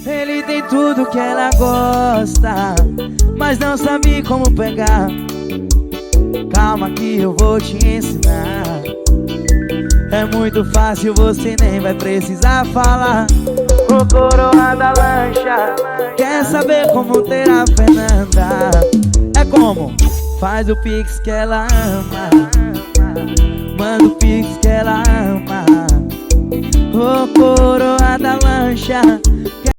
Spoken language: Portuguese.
Ele tem tudo que ela gosta, mas não sabe como pegar. Calma que eu vou te ensinar. É muito fácil, você nem vai precisar falar. Ô coroa da lancha, quer saber como ter a Fernanda? É como? Faz o pix que ela ama, manda o pix que ela ama. Ô coroa da lancha,